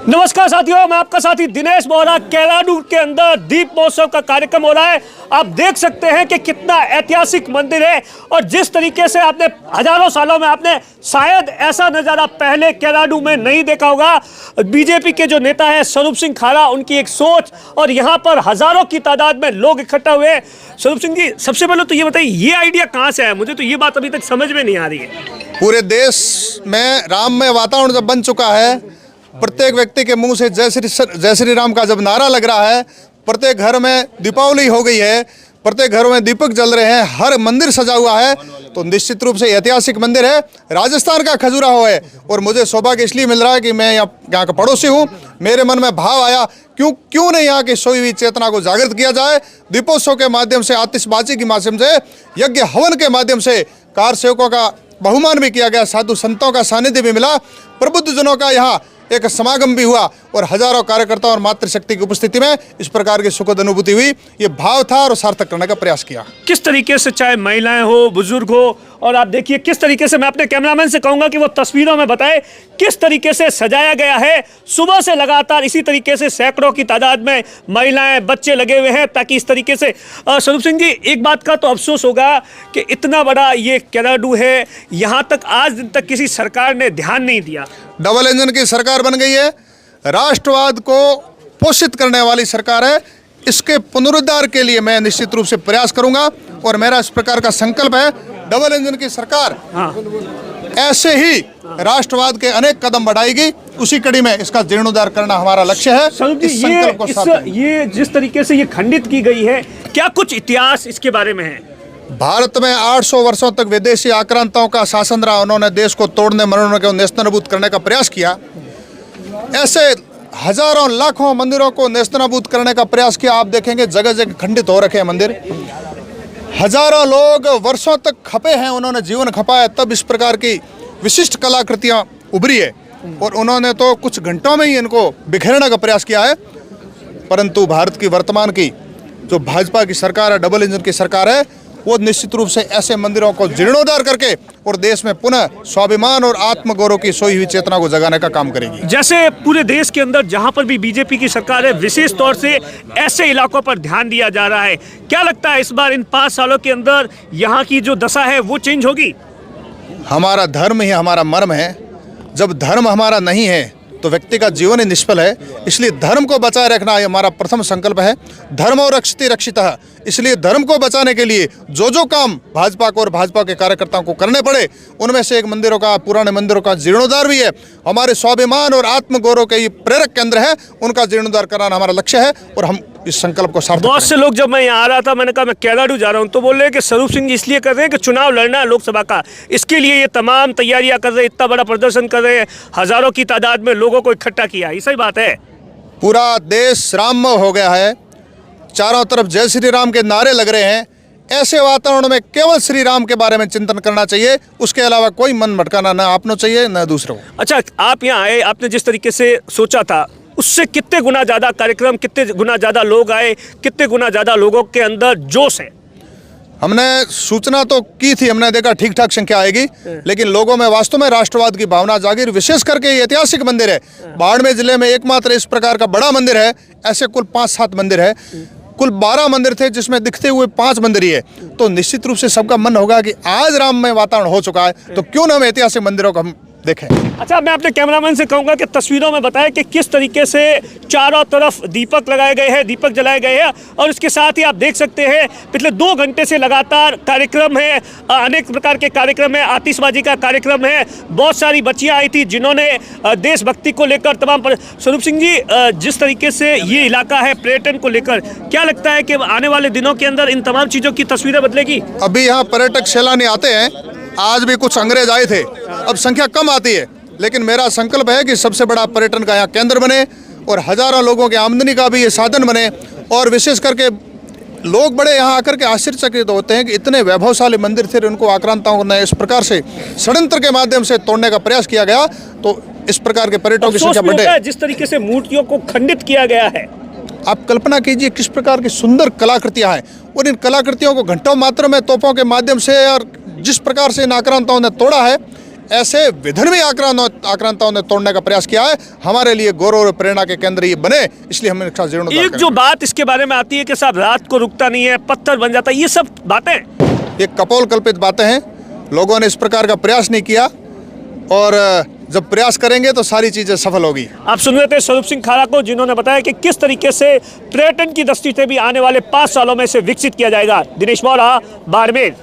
नमस्कार साथियों, मैं आपका साथी दिनेश बोहरा। केलाडू के अंदर दीप महोत्सव का कार्यक्रम हो रहा है। आप देख सकते हैं कि कितना ऐतिहासिक मंदिर है और जिस तरीके से आपने हजारों सालों में आपने शायद ऐसा नज़ारा पहले केलाडू में नहीं देखा होगा। बीजेपी के जो नेता है स्वरूप सिंह खारा, उनकी एक सोच और यहाँ पर हजारों की तादाद में लोग इकट्ठा हुए। स्वरूप सिंह जी, सबसे पहले तो ये बताइए, ये आइडिया कहाँ से आया? मुझे तो ये बात अभी तक समझ में नहीं आ रही है। पूरे देश में राममय वातावरण जब बन चुका है, प्रत्येक व्यक्ति के मुंह से जय श्री राम का जब नारा लग रहा है, प्रत्येक घर में दीपावली हो गई है, प्रत्येक घरों में दीपक जल रहे हैं, हर मंदिर सजा हुआ है, तो निश्चित रूप से ऐतिहासिक मंदिर है। राजस्थान का खजुराहो है और मुझे सौभाग्य इसलिए मिल रहा है कि मैं यहाँ का पड़ोसी हूँ। मेरे मन में भाव आया, क्यों नहीं यहाँ की सोई हुई चेतना को जागृत किया जाए। दीपोत्सव के माध्यम से, आतिशबाजी के माध्यम से, यज्ञ हवन के माध्यम से कार सेवकों का बहुमान भी किया गया, साधु संतों का सानिध्य भी मिला, प्रबुद्ध जनों का यहाँ एक समागम भी हुआ और हजारों कार्यकर्ताओं और मातृशक्ति की उपस्थिति में इस प्रकार की सुखद अनुभूति हुई। ये भाव था और सार्थक करने का प्रयास किया। किस तरीके से, चाहे महिलाएं हो, बुजुर्ग हो, और आप देखिए किस तरीके से, मैं अपने कैमरामैन से कहूंगा कि वो तस्वीरों में बताए किस तरीके से सजाया गया है। सुबह से लगातार इसी तरीके से सैकड़ों की तादाद में महिलाएं, बच्चे लगे हुए हैं ताकि इस तरीके से। स्वरूप सिंह जी, एक बात का तो अफसोस होगा कि इतना बड़ा ये केलाडू है, यहाँ तक आज दिन तक किसी सरकार ने ध्यान नहीं दिया। डबल इंजन की सरकार बन गई है, राष्ट्रवाद को पोषित करने वाली सरकार है। इसके पुनरुद्धार के लिए मैं निश्चित रूप से प्रयास करूंगा और मेरा इस प्रकार का संकल्प है। डबल इंजन की सरकार ऐसे ही राष्ट्रवाद के अनेक कदम बढ़ाएगी, उसी कड़ी में इसका जीर्णोद्धार करना हमारा लक्ष्य है। इस संकल्प को ये जिस तरीके से ये खंडित की गई है, क्या कुछ इतिहास इसके बारे में है? भारत में 800 वर्षों तक विदेशी आक्रांताओं का शासन रहा। उन्होंने देश को तोड़ने मरोड़ने के नेस्तनाबूद करने का प्रयास किया। ऐसे हजारों लाखों मंदिरों को नेस्तनाबूद करने का प्रयास किया। आप देखेंगे जगह जगह खंडित हो रखे हैं मंदिर। हजारों लोग वर्षों तक खपे हैं, उन्होंने जीवन खपाया, तब इस प्रकार की विशिष्ट कलाकृतियाँ उभरी है और उन्होंने तो कुछ घंटों में ही इनको बिखेरने का प्रयास किया है। परंतु भारत की वर्तमान की जो भाजपा की सरकार है, डबल इंजन की सरकार है, वो निश्चित रूप से ऐसे मंदिरों को जीर्णोद्धार करके और देश में पुनः स्वाभिमान और आत्मगौरव की सोई हुई चेतना को जगाने का काम करेगी। जैसे पूरे देश के अंदर जहां पर भी बीजेपी की सरकार है, विशेष तौर से ऐसे इलाकों पर ध्यान दिया जा रहा है। क्या लगता है इस बार इन 5 सालों के अंदर यहाँ की जो दशा है वो चेंज होगी? हमारा धर्म ही हमारा मर्म है। जब धर्म हमारा नहीं है तो व्यक्ति का जीवन ही निष्फल है। इसलिए धर्म को बचाए रखना ये हमारा प्रथम संकल्प है। धर्मो रक्षति रक्षितः। इसलिए धर्म को बचाने के लिए जो काम भाजपा को और भाजपा के कार्यकर्ताओं को करने पड़े, उनमें से एक मंदिरों का, पुराने मंदिरों का जीर्णोद्धार भी है। हमारे स्वाभिमान और आत्मगौरव के ये प्रेरक केंद्र है, उनका जीर्णोद्धार कराना हमारा लक्ष्य है और हम इस संकल्प को सार्थक बहुत से लोग, जब मैं यहाँ आ रहा था, मैंने कहा मैं केलाडू जा रहा हूँ, तो बोल रहे हैं कि स्वरूप सिंह जी इसलिए कर रहे हैं कि चुनाव लड़ना है लोकसभा का, इसके लिए ये तमाम तैयारियां कर रहे हैं, इतना बड़ा प्रदर्शन कर रहे हैं, हजारों की तादाद में लोगों को इकट्ठा किया। ये सही बात है। पूरा देश राममय हो गया है, चारों तरफ जय श्री राम के नारे लग रहे हैं। ऐसे वातावरण में केवल श्री राम के बारे में चिंतन करना चाहिए, उसके अलावा कोई मन भटकाना न आपको चाहिए न दूसरों को। अच्छा, आप यहाँ आए, आपने जिस तरीके से सोचा था उससे कितने गुना ज़्यादा कार्यक्रम, कितने गुना ज़्यादा लोग आए, कितने गुना ज़्यादा लोगों के अंदर जोश है? हमने सूचना तो की थी, हमने देखा ठीक ठाक संख्या आएगी, लेकिन लोगों में वास्तव में राष्ट्रवाद की भावना जागी। विशेष करके ये ऐतिहासिक मंदिर है, बाड़मेर जिले में एकमात्र इस प्रकार का बड़ा मंदिर है। ऐसे कुल 5-7 मंदिर है, कुल 12 मंदिर थे जिसमें दिखते हुए 5 मंदिर ही है। तो निश्चित रूप से सबका मन होगा कि आज राममय वातावरण हो चुका है, तो क्यों ना हम ऐतिहासिक मंदिरों को हम देखें। अच्छा, मैं अपने कैमरामैन से कहूंगा कि तस्वीरों में बताएं कि किस तरीके से चारों तरफ दीपक लगाए गए हैं, दीपक जलाए गए हैं, और इसके साथ ही आप देख सकते हैं पिछले 2 घंटे से लगातार कार्यक्रम है, अनेक प्रकार के कार्यक्रम है, आतिशबाजी का कार्यक्रम है। बहुत सारी बच्चियां आई थी जिन्होंने देशभक्ति को लेकर तमाम स्वरूप सिंह जी, जिस तरीके से ये इलाका है पर्यटन को लेकर, क्या लगता है कि आने वाले दिनों के अंदर इन तमाम चीज़ों की तस्वीरें बदलेगी? अभी यहाँ पर्यटक सैलानी आते हैं, आज भी कुछ अंग्रेज आए थे, अब संख्या कम आती है, लेकिन मेरा संकल्प है कि सबसे बड़ा पर्यटन का यहाँ केंद्र बने और हजारों लोगों की आमदनी का भी ये साधन बने। और विशेष करके लोग बड़े यहाँ आकर के आश्चर्यचकित होते हैं कि इतने वैभवशाली मंदिर थे, उनको आक्रांताओं ने इस प्रकार से षड्यंत्र के माध्यम से तोड़ने का प्रयास किया गया, तो इस प्रकार के पर्यटकों की संख्या बढ़े। जिस तरीके से मूर्तियों को खंडित किया गया है, आप कल्पना कीजिए किस प्रकार की सुंदर कलाकृतियाँ हैं, और इन कलाकृतियों को घंटों मात्रा में तोपों के माध्यम से और जिस प्रकार से इन आक्रांताओं ने तोड़ा है, ऐसे विभिन्न भी आक्रांताओं ने तोड़ने का प्रयास किया है। हमारे लिए गौरव और प्रेरणा के केंद्र ये बने, इसलिए हम इनका जीर्णोद्धार एक जो बात इसके बारे में आती है कि साहब रात को रुकता नहीं है, पत्थर बन जाता है, ये सब बातें ये कपोल कल्पित बातें हैं। लोगों ने इस प्रकार का प्रयास नहीं किया और जब प्रयास करेंगे तो सारी चीजें सफल होगी। आप सुन रहे थे स्वरूप सिंह खाड़ा को, जिन्होंने बताया कि किस तरीके से पर्यटन की दृष्टि से भी आने वाले 5 सालों में इसे विकसित किया जाएगा। दिनेश बोरा, बाड़मेर।